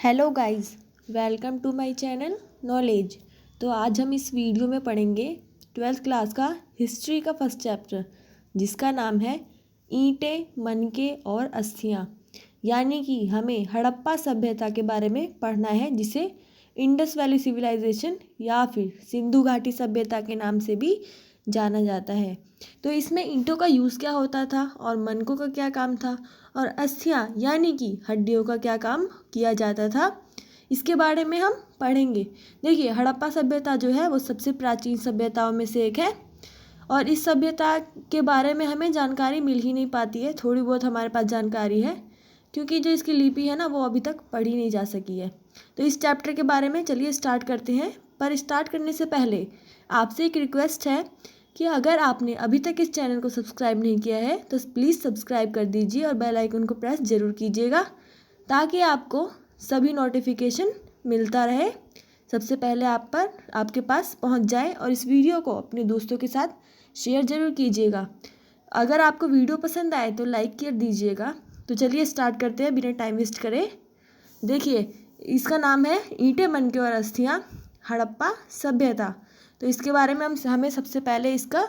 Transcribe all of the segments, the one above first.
Hello guys, welcome to my channel knowledge. तो आज हम इस वीडियो में पढ़ेंगे 12th क्लास का हिस्ट्री का फर्स्ट चैप्टर, जिसका नाम है ईंटें, मनके और अस्थियाँ। यानी कि हमें हड़प्पा सभ्यता के बारे में पढ़ना है, जिसे इंडस वैली सिविलाइजेशन या फिर सिंधु घाटी सभ्यता के नाम से भी जाना जाता है। तो इसमें ईंटों का यूज़ क्या होता था और मनकों का क्या काम था, और अस्थियाँ यानी कि हड्डियों का क्या काम किया जाता था, इसके बारे में हम पढ़ेंगे। देखिए, हड़प्पा सभ्यता जो है वो सबसे प्राचीन सभ्यताओं में से एक है, और इस सभ्यता के बारे में हमें जानकारी मिल ही नहीं पाती है। थोड़ी बहुत हमारे पास जानकारी है, क्योंकि जो इसकी लिपि है ना, वो अभी तक पढ़ी नहीं जा सकी है। तो इस चैप्टर के बारे में चलिए स्टार्ट करते हैं। पर स्टार्ट करने से पहले आपसे एक रिक्वेस्ट है कि अगर आपने अभी तक इस चैनल को सब्सक्राइब नहीं किया है तो प्लीज़ सब्सक्राइब कर दीजिए और बेल आइकन को प्रेस ज़रूर कीजिएगा, ताकि आपको सभी नोटिफिकेशन मिलता रहे, सबसे पहले आपके पास पहुंच जाए। और इस वीडियो को अपने दोस्तों के साथ शेयर ज़रूर कीजिएगा। अगर आपको वीडियो पसंद आए तो लाइक कर दीजिएगा। तो चलिए स्टार्ट करते हैं बिना टाइम वेस्ट करे। देखिए, इसका नाम है ईंटें, मनके और अस्थियाँ, हड़प्पा सभ्यता। तो इसके बारे में हमें सबसे पहले इसका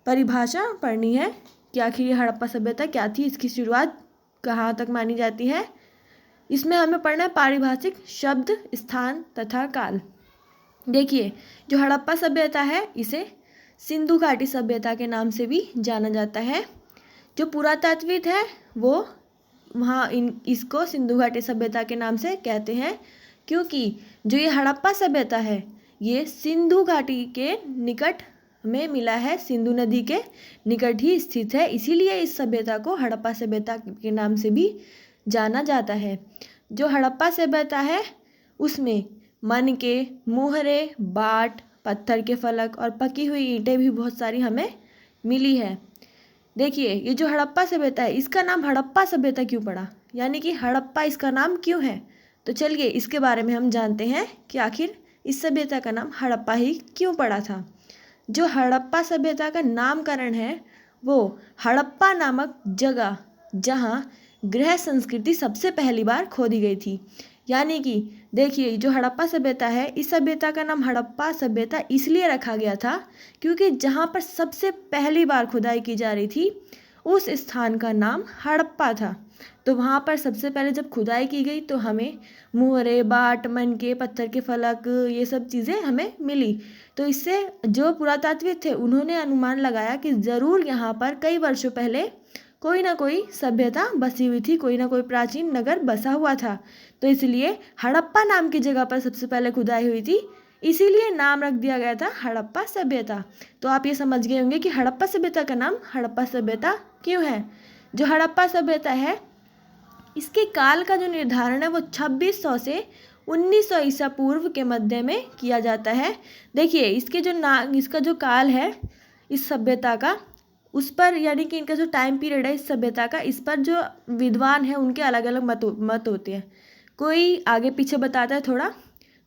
परिभाषा पढ़नी है कि आखिर ये हड़प्पा सभ्यता क्या थी, इसकी शुरुआत कहाँ तक मानी जाती है। इसमें हमें पढ़ना है पारिभाषिक शब्द, स्थान तथा काल। देखिए, जो हड़प्पा सभ्यता है इसे सिंधु घाटी सभ्यता के नाम से भी जाना जाता है। जो पुरातात्विक है वो वहाँ इसको सिंधु घाटी सभ्यता के नाम से कहते हैं, क्योंकि जो ये हड़प्पा सभ्यता है ये सिंधु घाटी के निकट में मिला है, सिंधु नदी के निकट ही स्थित है, इसीलिए इस सभ्यता को हड़प्पा सभ्यता के नाम से भी जाना जाता है। जो हड़प्पा सभ्यता है उसमें मनके, मुहरे, बाट, पत्थर के फलक और पकी हुई ईंटें भी बहुत सारी हमें मिली है। देखिए, ये जो हड़प्पा सभ्यता है इसका नाम हड़प्पा सभ्यता क्यों पड़ा, यानी कि हड़प्पा इसका नाम क्यों है। तो चलिए इसके बारे में हम जानते हैं कि आखिर इस सभ्यता का नाम हड़प्पा ही क्यों पड़ा था। जो हड़प्पा सभ्यता का नामकरण है वो हड़प्पा नामक जगह, जहाँ गृह संस्कृति सबसे पहली बार खोदी गई थी। यानी कि देखिए, जो हड़प्पा सभ्यता है इस सभ्यता का नाम हड़प्पा सभ्यता इसलिए रखा गया था क्योंकि जहाँ पर सबसे पहली बार खुदाई की जा रही थी उस स्थान का नाम हड़प्पा था। तो वहाँ पर सबसे पहले जब खुदाई की गई तो हमें मुहरे, बाट, मनके, पत्थर के फलक, ये सब चीज़ें हमें मिली। तो इससे जो पुरातात्विक थे उन्होंने अनुमान लगाया कि ज़रूर यहाँ पर कई वर्षों पहले कोई ना कोई सभ्यता बसी हुई थी, कोई ना कोई प्राचीन नगर बसा हुआ था। तो इसलिए हड़प्पा नाम की जगह पर सबसे पहले खुदाई हुई थी, इसीलिए नाम रख दिया गया था हड़प्पा सभ्यता। तो आप ये समझ गए होंगे कि हड़प्पा सभ्यता का नाम हड़प्पा सभ्यता क्यों है। जो हड़प्पा सभ्यता है इसके काल का जो निर्धारण है वो 2600 से 1900 ईसा पूर्व के मध्य में किया जाता है। देखिए, इसका जो काल है इस सभ्यता का, उस पर यानी कि इनका जो टाइम पीरियड है इस सभ्यता का, इस पर जो विद्वान हैं उनके अलग अलग मत होते हैं। कोई आगे पीछे बताता है थोड़ा,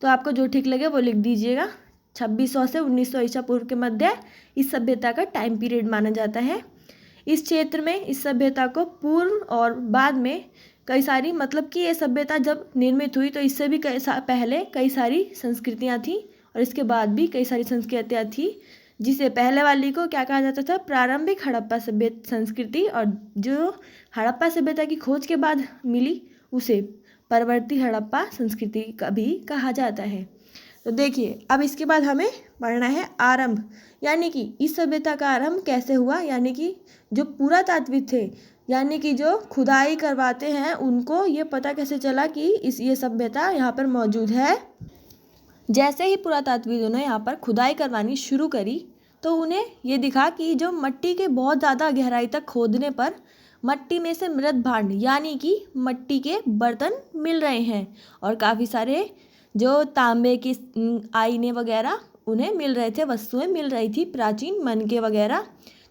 तो आपको जो ठीक लगे वो लिख दीजिएगा। 2600 से 1900 ईसा पूर्व के मध्य इस सभ्यता का टाइम पीरियड माना जाता है। इस क्षेत्र में इस सभ्यता को पूर्व और बाद में कई सारी, मतलब कि ये सभ्यता जब निर्मित हुई तो इससे भी पहले कई सारी संस्कृतियाँ थीं, और इसके बाद भी कई सारी संस्कृतियाँ थीं, जिसे पहले वाली को क्या कहा जाता था, प्रारंभिक हड़प्पा संस्कृति, और जो हड़प्पा सभ्यता की खोज के बाद मिली उसे परवर्ती हड़प्पा संस्कृति का भी कहा जाता है। तो देखिए, अब इसके बाद हमें पढ़ना है आरंभ, यानी कि इस सभ्यता का आरंभ कैसे हुआ। यानी कि जो पुरातात्विक थे, यानी कि जो खुदाई करवाते हैं, उनको ये पता कैसे चला कि ये सभ्यता यहाँ पर मौजूद है। जैसे ही पुरातात्विकों ने यहाँ पर खुदाई करवानी शुरू करी तो उन्हें ये दिखा कि जो मिट्टी के बहुत ज़्यादा गहराई तक खोदने पर मिट्टी में से मृत भांड यानी कि मिट्टी के बर्तन मिल रहे हैं, और काफ़ी सारे जो तांबे की आईने वगैरह उन्हें मिल रहे थे, वस्तुएं मिल रही थी, प्राचीन मनके वगैरह।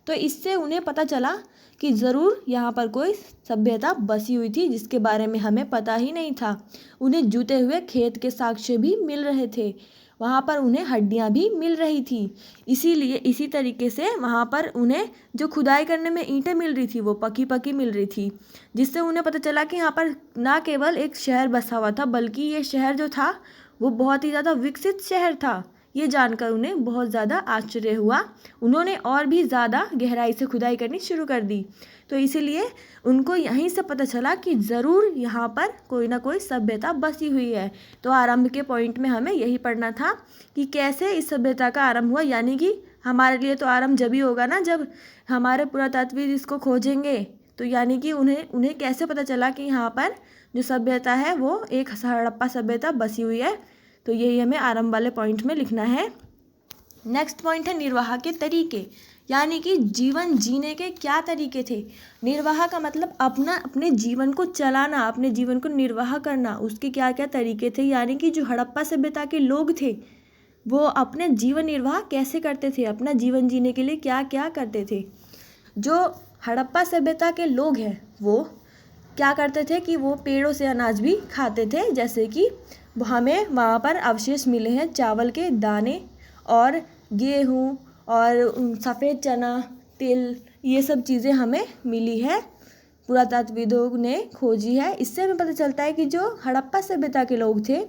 तो इससे उन्हें पता चला कि ज़रूर यहाँ पर कोई सभ्यता बसी हुई थी, जिसके बारे में हमें पता ही नहीं था। उन्हें जूते हुए खेत के साक्ष्य भी मिल रहे थे, वहाँ पर उन्हें हड्डियाँ भी मिल रही थी। इसीलिए इसी तरीके से वहाँ पर उन्हें जो खुदाई करने में ईंटें मिल रही थी वो पकी पकी मिल रही थी, जिससे उन्हें पता चला कि यहाँ पर ना केवल एक शहर बसा हुआ था बल्कि ये शहर जो था वो बहुत ही ज़्यादा विकसित शहर था। ये जानकर उन्हें बहुत ज़्यादा आश्चर्य हुआ। उन्होंने और भी ज़्यादा गहराई से खुदाई करनी शुरू कर दी। तो इसीलिए उनको यहीं से पता चला कि ज़रूर यहाँ पर कोई ना कोई सभ्यता बसी हुई है। तो आरंभ के पॉइंट में हमें यही पढ़ना था कि कैसे इस सभ्यता का आरंभ हुआ, यानी कि हमारे लिए तो आरंभ जब ही होगा ना जब हमारे पुरातात्विक इसको खोजेंगे। तो यानी कि उन्हें कैसे पता चला कि यहाँ पर जो सभ्यता है वो एक हड़प्पा सभ्यता बसी हुई है। तो यही हमें आरंभ वाले पॉइंट में लिखना है। नेक्स्ट पॉइंट है निर्वाह के तरीके, यानी कि जीवन जीने के क्या तरीके थे। निर्वाह का मतलब अपने जीवन को चलाना, अपने जीवन को निर्वाह करना, उसके क्या क्या तरीके थे। यानी कि जो हड़प्पा सभ्यता के लोग थे वो अपने जीवन निर्वाह कैसे करते थे, अपना जीवन जीने के लिए क्या क्या करते थे। जो हड़प्पा सभ्यता के लोग हैं वो क्या करते थे कि वो पेड़ों से अनाज भी खाते थे, जैसे कि हमें वहाँ पर अवशेष मिले हैं चावल के दाने और गेहूँ और सफ़ेद चना, तिल, ये सब चीज़ें हमें मिली है, पुरातत्वविदों ने खोजी है। इससे हमें पता चलता है कि जो हड़प्पा सभ्यता के लोग थे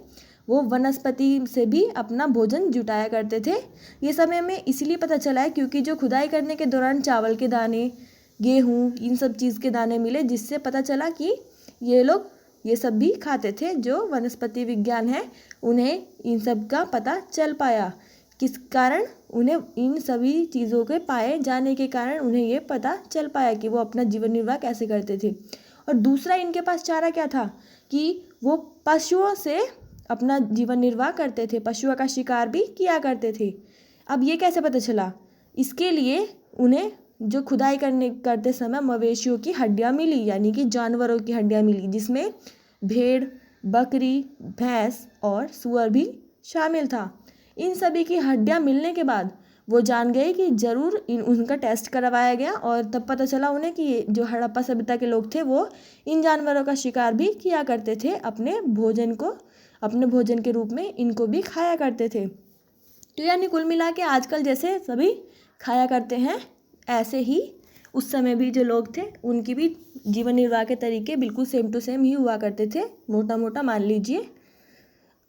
वो वनस्पति से भी अपना भोजन जुटाया करते थे। ये समय हमें इसलिए पता चला है क्योंकि जो खुदाई करने के दौरान चावल के दाने, गेहूँ, इन सब चीज़ के दाने मिले, जिससे पता चला कि ये लोग ये सब भी खाते थे। जो वनस्पति विज्ञान है उन्हें इन सब का पता चल पाया। किस कारण? उन्हें इन सभी चीज़ों के पाए जाने के कारण उन्हें ये पता चल पाया कि वो अपना जीवन निर्वाह कैसे करते थे। और दूसरा इनके पास चारा क्या था कि वो पशुओं से अपना जीवन निर्वाह करते थे, पशुओं का शिकार भी किया करते थे। अब ये कैसे पता चला? इसके लिए उन्हें जो खुदाई करते समय मवेशियों की हड्डियाँ मिली, यानी कि जानवरों की हड्डियाँ मिली, जिसमें भेड़, बकरी, भैंस और सूअर भी शामिल था। इन सभी की हड्डियाँ मिलने के बाद वो जान गए कि ज़रूर उनका टेस्ट करवाया गया और तब पता चला उन्हें कि जो हड़प्पा सभ्यता के लोग थे वो इन जानवरों का शिकार भी किया करते थे, अपने भोजन के रूप में इनको भी खाया करते थे। तो यानी कुल मिला के आजकल जैसे सभी खाया करते हैं, ऐसे ही उस समय भी जो लोग थे उनकी भी जीवन निर्वाह के तरीके बिल्कुल सेम टू सेम ही हुआ करते थे, मोटा मोटा मान लीजिए।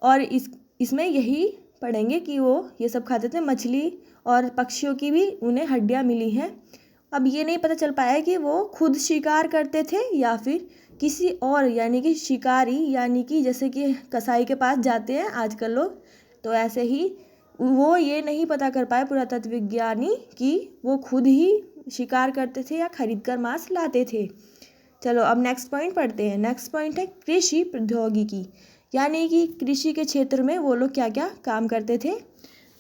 और इसमें यही पढ़ेंगे कि वो ये सब खाते थे। मछली और पक्षियों की भी उन्हें हड्डियाँ मिली हैं। अब ये नहीं पता चल पाया कि वो खुद शिकार करते थे या फिर किसी और, यानी कि शिकारी, यानी कि जैसे कि कसाई के पास जाते हैं आजकल लोग, तो ऐसे ही वो ये नहीं पता कर पाए पुरातत्व विज्ञानी कि वो खुद ही शिकार करते थे या खरीद कर मांस लाते थे। चलो अब नेक्स्ट पॉइंट पढ़ते हैं। नेक्स्ट पॉइंट है कृषि प्रौद्योगिकी, यानी कि कृषि के क्षेत्र में वो लोग क्या क्या काम करते थे।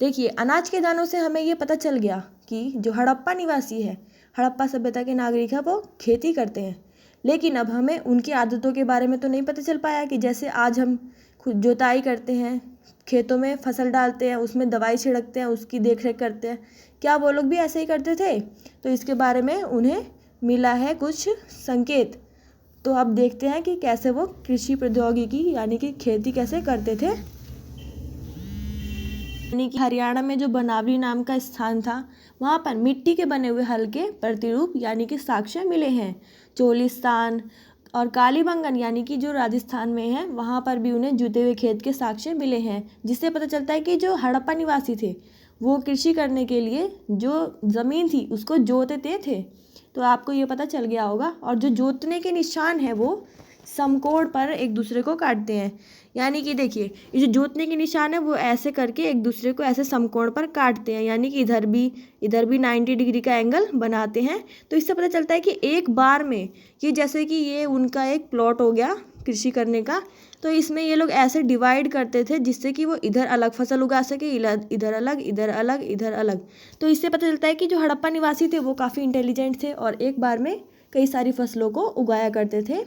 देखिए, अनाज के दानों से हमें ये पता चल गया कि जो हड़प्पा निवासी है, हड़प्पा सभ्यता के नागरिक है, वो खेती करते हैं। लेकिन अब हमें उनकी आदतों के बारे में तो नहीं पता चल पाया कि जैसे आज हम खुद जुताई करते हैं, खेतों में फसल डालते हैं, उसमें दवाई छिड़कते हैं, उसकी देखरेख करते हैं, क्या वो लोग भी ऐसे ही करते थे? तो इसके बारे में उन्हें मिला है कुछ संकेत। तो अब देखते हैं कि कैसे वो कृषि प्रौद्योगिकी यानी कि खेती कैसे करते थे। यानी कि हरियाणा में जो बनावली नाम का स्थान था वहाँ पर मिट्टी के बने हुए हल्के प्रतिरूप यानी कि साक्ष्य मिले हैं। चोलिस्तान और कालीबंगन यानी कि जो राजस्थान में है वहाँ पर भी उन्हें जुते हुए खेत के साक्ष्य मिले हैं, जिससे पता चलता है कि जो हड़प्पा निवासी थे वो कृषि करने के लिए जो ज़मीन थी उसको जोतते थे। तो आपको ये पता चल गया होगा। और जो जोतने के निशान है वो समकोण पर एक दूसरे को काटते हैं। यानी कि देखिए, ये जो जोतने के निशान है वो ऐसे करके एक दूसरे को ऐसे समकोण पर काटते हैं, यानी कि इधर भी 90 डिग्री का एंगल बनाते हैं। तो इससे पता चलता है कि एक बार में कि जैसे कि ये उनका एक प्लॉट हो गया कृषि करने का, तो इसमें ये लोग ऐसे डिवाइड करते थे जिससे कि वो इधर अलग फसल उगा सके, इधर अलग, इधर अलग, इधर अलग। तो इससे पता चलता है कि जो हड़प्पा निवासी थे वो काफ़ी इंटेलिजेंट थे और एक बार में कई सारी फसलों को उगाया करते थे।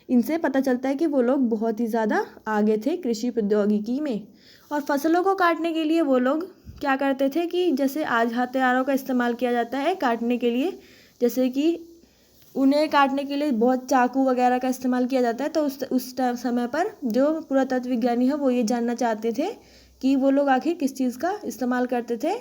इनसे पता चलता है कि वो लोग बहुत ही ज़्यादा आगे थे कृषि प्रौद्योगिकी में। और फसलों को काटने के लिए वो लोग क्या करते थे कि जैसे आज हथियारों का इस्तेमाल किया जाता है काटने के लिए, जैसे कि उन्हें काटने के लिए बहुत चाकू वगैरह का इस्तेमाल किया जाता है। तो उस समय पर जो पुरातत्व विज्ञानी है वो ये जानना चाहते थे कि वो लोग आखिर किस चीज़ का इस्तेमाल करते थे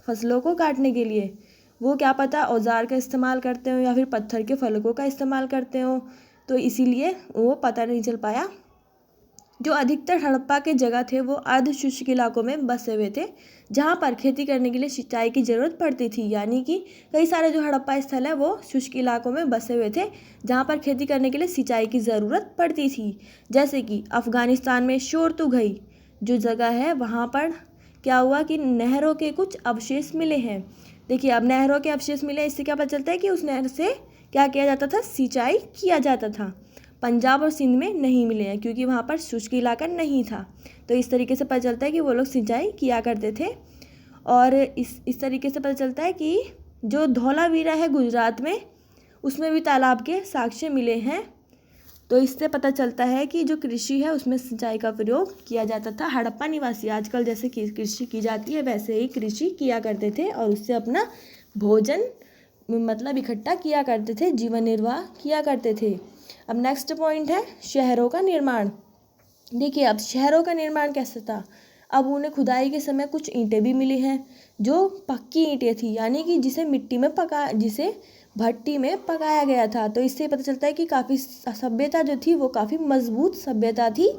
फसलों को काटने के लिए। वो क्या पता औजार का इस्तेमाल करते हो या फिर पत्थर के फलकों का इस्तेमाल करते हो, तो इसीलिए वो पता नहीं चल पाया। जो अधिकतर हड़प्पा के जगह थे वो अर्ध शुष्क इलाकों में बसे हुए थे, जहाँ पर खेती करने के लिए सिंचाई की ज़रूरत पड़ती थी। यानी कि कई सारे जो हड़प्पा स्थल है वो शुष्क इलाकों में बसे हुए थे, जहाँ पर खेती करने के लिए सिंचाई की ज़रूरत पड़ती थी। जैसे कि अफ़गानिस्तान में शोरतुगई जो जगह है, वहाँ पर क्या हुआ कि नहरों के कुछ अवशेष मिले हैं। देखिए, अब नहरों के अवशेष मिले, इससे क्या पता चलता है कि उस नहर से क्या किया जाता था, सिंचाई किया जाता था। पंजाब और सिंध में नहीं मिले हैं क्योंकि वहाँ पर शुष्क इलाका नहीं था। तो इस तरीके से पता चलता है कि वो लोग सिंचाई किया करते थे। और इस तरीके से पता चलता है कि जो धौलावीरा है गुजरात में, उसमें भी तालाब के साक्ष्य मिले हैं। तो इससे पता चलता है कि जो कृषि है उसमें सिंचाई का प्रयोग किया जाता था। हड़प्पा निवासी आजकल जैसे कृषि की जाती है वैसे ही कृषि किया करते थे और उससे अपना भोजन मतलब इकट्ठा किया करते थे, जीवन निर्वाह किया करते थे। अब नेक्स्ट पॉइंट है शहरों का निर्माण। देखिए, अब शहरों का निर्माण कैसे था। अब उन्हें खुदाई के समय कुछ ईंटें भी मिली हैं जो पक्की ईंटें थी, यानी कि जिसे भट्टी में पकाया गया था। तो इससे पता चलता है कि काफ़ी सभ्यता जो थी वो काफ़ी मजबूत सभ्यता थी।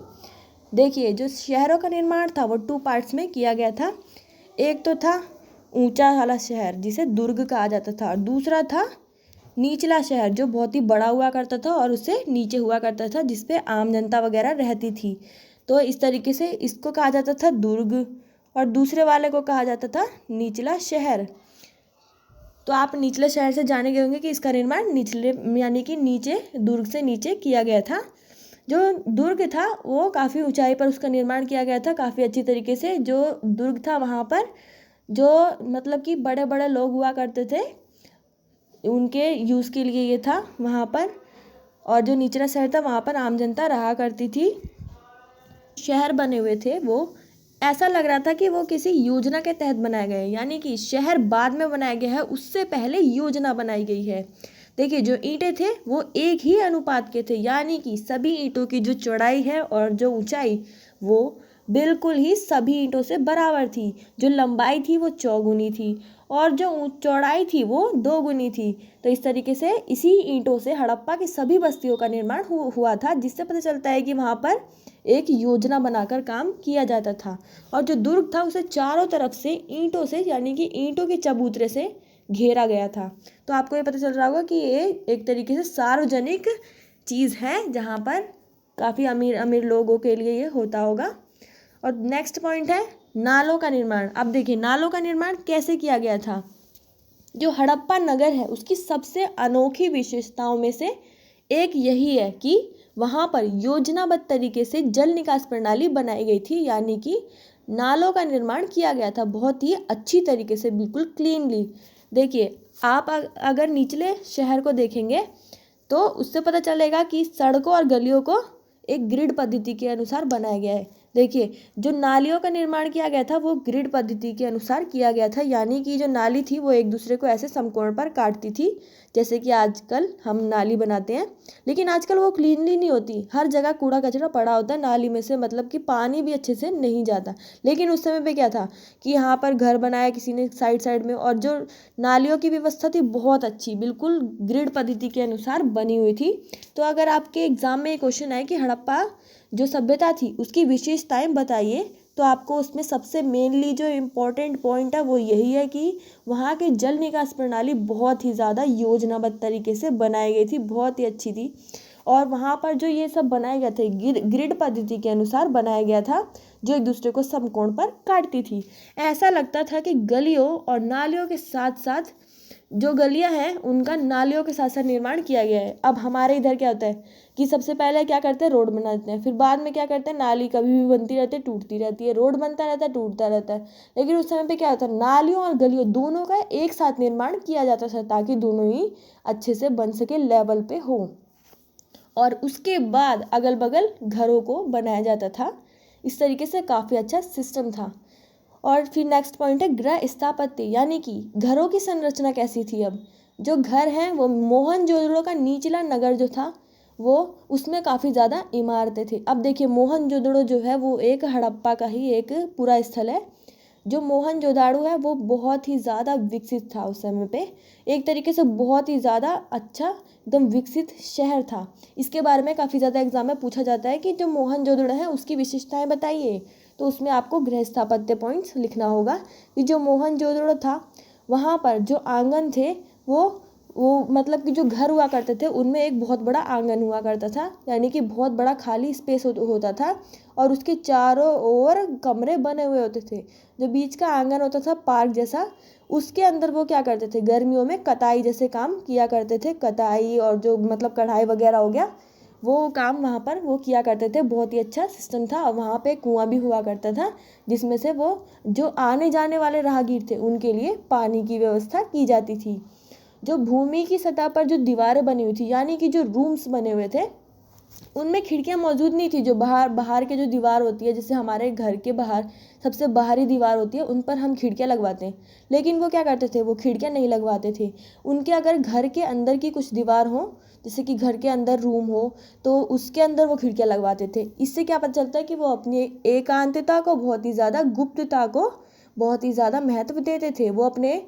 देखिए, जो शहरों का निर्माण था वो 2 पार्ट्स में किया गया था। एक तो था ऊंचा वाला शहर जिसे दुर्ग कहा जाता था, और दूसरा था निचला शहर जो बहुत ही बड़ा हुआ करता था और उससे नीचे हुआ करता था, जिसपे आम जनता वगैरह रहती थी। तो इस तरीके से इसको कहा जाता था दुर्ग और दूसरे वाले को कहा जाता था निचला शहर। तो आप निचले शहर से जाने गए होंगे कि इसका निर्माण निचले यानी कि नीचे, दुर्ग से नीचे किया गया था। जो दुर्ग था वो काफ़ी ऊंचाई पर उसका निर्माण किया गया था, काफ़ी अच्छी तरीके से। जो दुर्ग था वहाँ पर जो मतलब कि बड़े बड़े लोग हुआ करते थे, उनके यूज़ के लिए ये था वहाँ पर। और जो निचला शहर था वहाँ पर आम जनता रहा करती थी। शहर बने हुए थे वो ऐसा लग रहा था कि वो किसी योजना के तहत बनाए गए, यानी कि शहर बाद में बनाया गया है, उससे पहले योजना बनाई गई है। देखिए, जो ईंटें थे वो एक ही अनुपात के थे, यानी कि सभी ईंटों की जो चौड़ाई है और जो ऊंचाई वो बिल्कुल ही सभी ईंटों से बराबर थी। जो लंबाई थी वो चौगुनी थी और जो चौड़ाई थी वो 2 गुनी थी। तो इस तरीके से इसी ईंटों से हड़प्पा की सभी बस्तियों का निर्माण हुआ था, जिससे पता चलता है कि वहाँ पर एक योजना बनाकर काम किया जाता था। और जो दुर्ग था उसे चारों तरफ से ईंटों से यानी कि ईंटों के चबूतरे से घेरा गया था। तो आपको ये पता चल रहा होगा कि ये एक तरीके से सार्वजनिक चीज़ है जहाँ पर काफ़ी अमीर अमीर लोगों के लिए ये होता होगा। और नेक्स्ट पॉइंट है नालों का निर्माण। अब देखिए, नालों का निर्माण कैसे किया गया था। जो हड़प्पा नगर है उसकी सबसे अनोखी विशेषताओं में से एक यही है कि वहाँ पर योजनाबद्ध तरीके से जल निकास प्रणाली बनाई गई थी, यानी कि नालों का निर्माण किया गया था बहुत ही अच्छी तरीके से, बिल्कुल क्लीनली। देखिए, आप अगर निचले शहर को देखेंगे तो उससे पता चलेगा कि सड़कों और गलियों को एक ग्रिड पद्धति के अनुसार बनाया गया है। देखिए, जो नालियों का निर्माण किया गया था वो ग्रिड पद्धति के अनुसार किया गया था, यानी कि जो नाली थी वो एक दूसरे को ऐसे समकोण पर काटती थी, जैसे कि आजकल हम नाली बनाते हैं। लेकिन आजकल वो क्लीनली नहीं होती, हर जगह कूड़ा कचरा पड़ा होता है नाली में से, मतलब कि पानी भी अच्छे से नहीं जाता। लेकिन उस समय पे क्या था कि यहाँ पर घर बनाया किसी ने साइड साइड में, और जो नालियों की व्यवस्था थी बहुत अच्छी, बिल्कुल ग्रिड पद्धति के अनुसार बनी हुई थी। तो अगर आपके एग्जाम में क्वेश्चन आए कि हड़प्पा जो सभ्यता थी उसकी विशेषताएं बताइए, तो आपको उसमें सबसे मेनली जो इम्पोर्टेंट पॉइंट है वो यही है कि वहाँ की जल निकास प्रणाली बहुत ही ज़्यादा योजनाबद्ध तरीके से बनाई गई थी, बहुत ही अच्छी थी। और वहाँ पर जो ये सब बनाए गए थे ग्रिड पद्धति के अनुसार बनाया गया था, जो एक दूसरे को समकोण पर काटती थी। ऐसा लगता था कि गलियों और नालियों के साथ साथ जो गलियां हैं उनका नालियों के साथ साथ निर्माण किया गया है। अब हमारे इधर क्या होता है कि सबसे पहले क्या करते हैं, रोड बनाते हैं, फिर बाद में क्या करते हैं, नाली कभी भी बनती रहती है, टूटती रहती है, रोड बनता रहता है, टूटता रहता है। लेकिन उस समय पे क्या होता है, नालियों और गलियों दोनों का एक साथ निर्माण किया जाता था ताकि दोनों ही अच्छे से बन सके, लेवल पे हो। और उसके बाद अगल बगल घरों को बनाया जाता था। इस तरीके से काफ़ी अच्छा सिस्टम था। और फिर नेक्स्ट पॉइंट है गृह स्थापत्य, यानी कि घरों की संरचना कैसी थी। अब जो घर हैं वो मोहनजोदड़ो का निचला नगर जो था वो उसमें काफ़ी ज़्यादा इमारतें थी। अब देखिए मोहनजोदड़ो जो है वो एक हड़प्पा का ही एक पूरा स्थल है। जो मोहनजोदाड़ो है वो बहुत ही ज़्यादा विकसित था उस समय पे, एक तरीके से बहुत ही ज़्यादा अच्छा एकदम विकसित शहर था। इसके बारे में काफ़ी ज़्यादा एग्जाम में पूछा जाता है कि जो मोहनजोदड़ो है उसकी विशेषताएं बताइए। तो उसमें आपको गृह स्थापत्य पॉइंट्स लिखना होगा कि जो मोहनजोदड़ो था वहाँ पर जो आंगन थे वो मतलब कि जो घर हुआ करते थे उनमें एक बहुत बड़ा आंगन हुआ करता था, यानी कि बहुत बड़ा खाली स्पेस होता था और उसके चारों ओर कमरे बने हुए होते थे। जो बीच का आंगन होता था पार्क जैसा, उसके अंदर वो क्या करते थे, गर्मियों में कताई जैसे काम किया करते थे। कताई और जो मतलब कढ़ाई वगैरह हो गया, वो काम वहाँ पर वो किया करते थे। बहुत ही अच्छा सिस्टम था। और वहाँ पे कुआं भी हुआ करता था जिसमें से वो जो आने जाने वाले राहगीर थे उनके लिए पानी की व्यवस्था की जाती थी। जो भूमि की सतह पर जो दीवारें बनी हुई थी, यानी कि जो रूम्स बने हुए थे, उनमें खिड़कियां मौजूद नहीं थी। जो बाहर के जो दीवार होती है, जैसे हमारे घर के बाहर सबसे बाहरी दीवार होती है, उन पर हम खिड़कियां लगवाते हैं, लेकिन वो क्या करते थे, वो खिड़कियां नहीं लगवाते थे। उनके अगर घर के अंदर की कुछ दीवार हो, जैसे कि घर के अंदर रूम हो, तो उसके अंदर वो खिड़कियां लगवाते थे। इससे क्या पता चलता है कि वो अपनी एकांतता को, बहुत ही ज़्यादा गुप्तता को बहुत ही ज़्यादा महत्व देते थे। वो अपने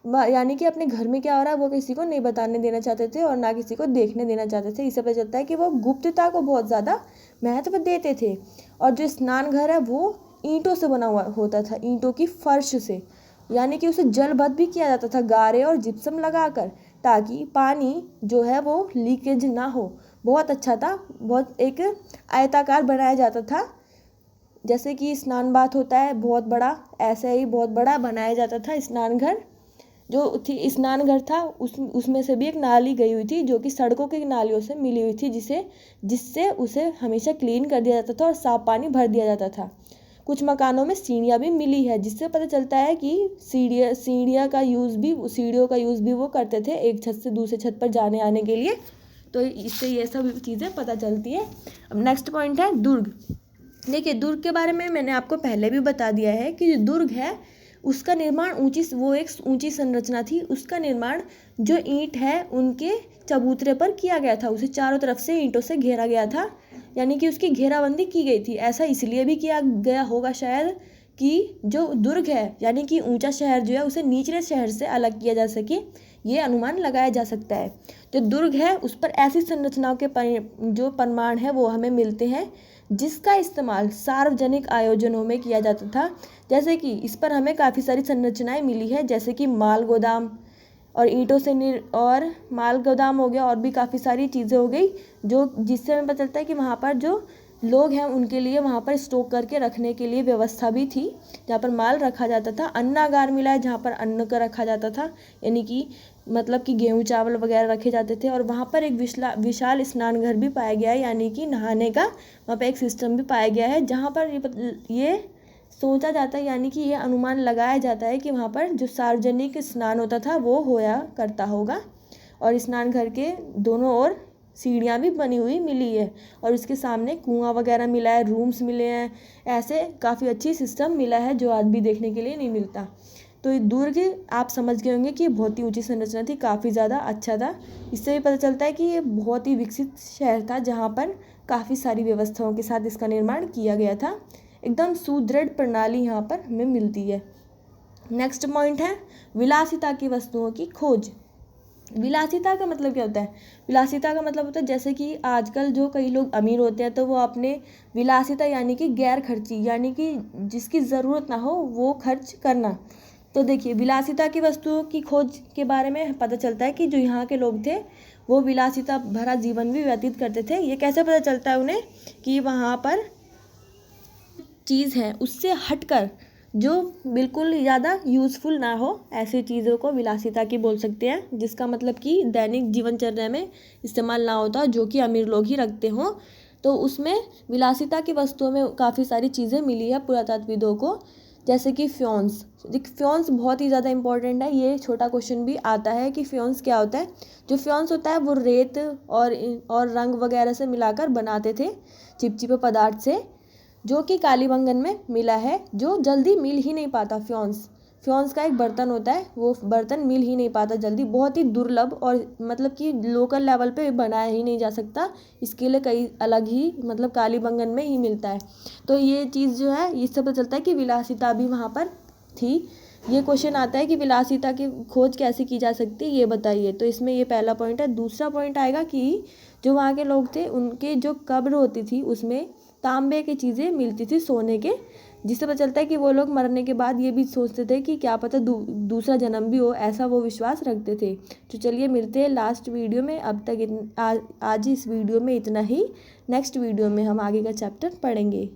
यानी कि अपने घर में क्या हो रहा है वो किसी को नहीं बताने देना चाहते थे और ना किसी को देखने देना चाहते थे। इससे पता चलता है कि वो गुप्तता को बहुत ज़्यादा महत्व देते थे। और जो स्नान घर है वो ईंटों से बना हुआ होता था, ईंटों की फर्श से, यानी कि उसे जलबद्ध भी किया जाता था गारे और जिप्सम लगाकर, ताकि पानी जो है वो लीकेज ना हो। बहुत अच्छा था। बहुत एक आयताकार बनाया जाता था, जैसे कि स्नान बाथ होता है बहुत बड़ा, ऐसे ही बहुत बड़ा बनाया जाता था स्नान घर। जो थी स्नान घर था उसमें से भी एक नाली गई हुई थी जो कि सड़कों की नालियों से मिली हुई थी, जिससे उसे हमेशा क्लीन कर दिया जाता था और साफ पानी भर दिया जाता था। कुछ मकानों में सीढ़ियाँ भी मिली है, जिससे पता चलता है कि सीढ़ियों का यूज़ भी वो करते थे एक छत से दूसरे छत पर जाने आने के लिए। तो इससे ये सब चीज़ें पता चलती है। अब नेक्स्ट पॉइंट है दुर्ग। देखिए दुर्ग के बारे में मैंने आपको पहले भी बता दिया है कि जो दुर्ग है उसका निर्माण एक ऊंची संरचना थी। उसका निर्माण जो ईंट है उनके चबूतरे पर किया गया था, उसे चारों तरफ से ईंटों से घेरा गया था, यानी कि उसकी घेराबंदी की गई थी। ऐसा इसलिए भी किया गया होगा शायद कि जो दुर्ग है, यानी कि ऊंचा शहर जो है, उसे निचले शहर से अलग किया जा सके, ये अनुमान लगाया जा सकता है। जो दुर्ग है उस पर ऐसी संरचनाओं के जो प्रमाण है वो हमें मिलते हैं जिसका इस्तेमाल सार्वजनिक आयोजनों में किया जाता था। जैसे कि इस पर हमें काफ़ी सारी संरचनाएं मिली है, जैसे कि माल गोदाम और ईंटों से और माल गोदाम हो गया, और भी काफ़ी सारी चीज़ें हो गई जिससे हमें पता चलता है कि वहाँ पर जो लोग हैं उनके लिए वहाँ पर स्टॉक करके रखने के लिए व्यवस्था भी थी, जहाँ पर माल रखा जाता था। अन्नागार मिला है जहाँ पर अन्न का रखा जाता था, यानी कि मतलब कि गेहूँ चावल वगैरह रखे जाते थे। और वहाँ पर एक विशाल स्नान घर भी पाया गया है, यानी कि नहाने का वहाँ पर एक सिस्टम भी पाया गया है, जहाँ पर ये सोचा जाता है, यानी कि ये अनुमान लगाया जाता है कि वहाँ पर जो सार्वजनिक स्नान होता था वो होया करता होगा। और स्नान घर के दोनों ओर सीढ़ियाँ भी बनी हुई मिली है और उसके सामने कुआं वगैरह मिला है, रूम्स मिले हैं। ऐसे काफ़ी अच्छी सिस्टम मिला है जो आज भी देखने के लिए नहीं मिलता। तो ये दुर्ग आप समझ गए होंगे कि बहुत ही ऊंची संरचना थी, काफ़ी ज़्यादा अच्छा था। इससे भी पता चलता है कि ये बहुत ही विकसित शहर था जहाँ पर काफ़ी सारी व्यवस्थाओं के साथ इसका निर्माण किया गया था। एकदम सुदृढ़ प्रणाली यहाँ पर हमें मिलती है। नेक्स्ट पॉइंट है विलासिता की वस्तुओं की खोज। विलासिता का मतलब क्या होता है? विलासिता का मतलब होता है जैसे कि आजकल जो कई लोग अमीर होते हैं तो वो अपने विलासिता यानी कि गैर खर्ची, यानी कि जिसकी ज़रूरत ना हो वो खर्च करना। तो देखिए विलासिता की वस्तुओं की खोज के बारे में पता चलता है कि जो यहाँ के लोग थे वो विलासिता भरा जीवन भी व्यतीत करते थे। ये कैसे पता चलता है उन्हें कि वहाँ पर चीज़ है उससे हटकर जो बिल्कुल ज़्यादा यूज़फुल ना हो, ऐसी चीज़ों को विलासिता की बोल सकते हैं, जिसका मतलब कि दैनिक जीवनचर्या में इस्तेमाल ना होता, जो कि अमीर लोग ही रखते हों। तो उसमें विलासिता की वस्तुओं में काफ़ी सारी चीज़ें मिली है पुरातत्वविदों को, जैसे कि फ्योन्स। फ्योन्स बहुत ही ज़्यादा इंपॉर्टेंट है। ये छोटा क्वेश्चन भी आता है कि फ्योन्स क्या होता है। जो फ्योन्स होता है वो रेत और रंग वगैरह से मिलाकर बनाते थे चिपचिपे पदार्थ से, जो कि कालीबंगन में मिला है, जो जल्दी मिल ही नहीं पाता। फ्योन्स का एक बर्तन होता है, वो बर्तन मिल ही नहीं पाता जल्दी, बहुत ही दुर्लभ और मतलब कि लोकल लेवल पे बनाया ही नहीं जा सकता, इसके लिए कई अलग ही मतलब कालीबंगन में ही मिलता है। तो ये चीज़ जो है इससे पता चलता है कि विलासिता भी वहाँ पर थी। ये क्वेश्चन आता है कि विलासिता की खोज कैसे की जा सकती है, ये बताइए। तो इसमें ये पहला पॉइंट है। दूसरा पॉइंट आएगा कि जो वहाँ के लोग थे उनके जो कब्र होती थी उसमें तांबे की चीज़ें मिलती थी, सोने के, जिससे पता चलता है कि वो लोग मरने के बाद ये भी सोचते थे कि क्या पता दूसरा जन्म भी हो, ऐसा वो विश्वास रखते थे। तो चलिए मिलते हैं लास्ट वीडियो में। अब तक आज इस वीडियो में इतना ही। नेक्स्ट वीडियो में हम आगे का चैप्टर पढ़ेंगे।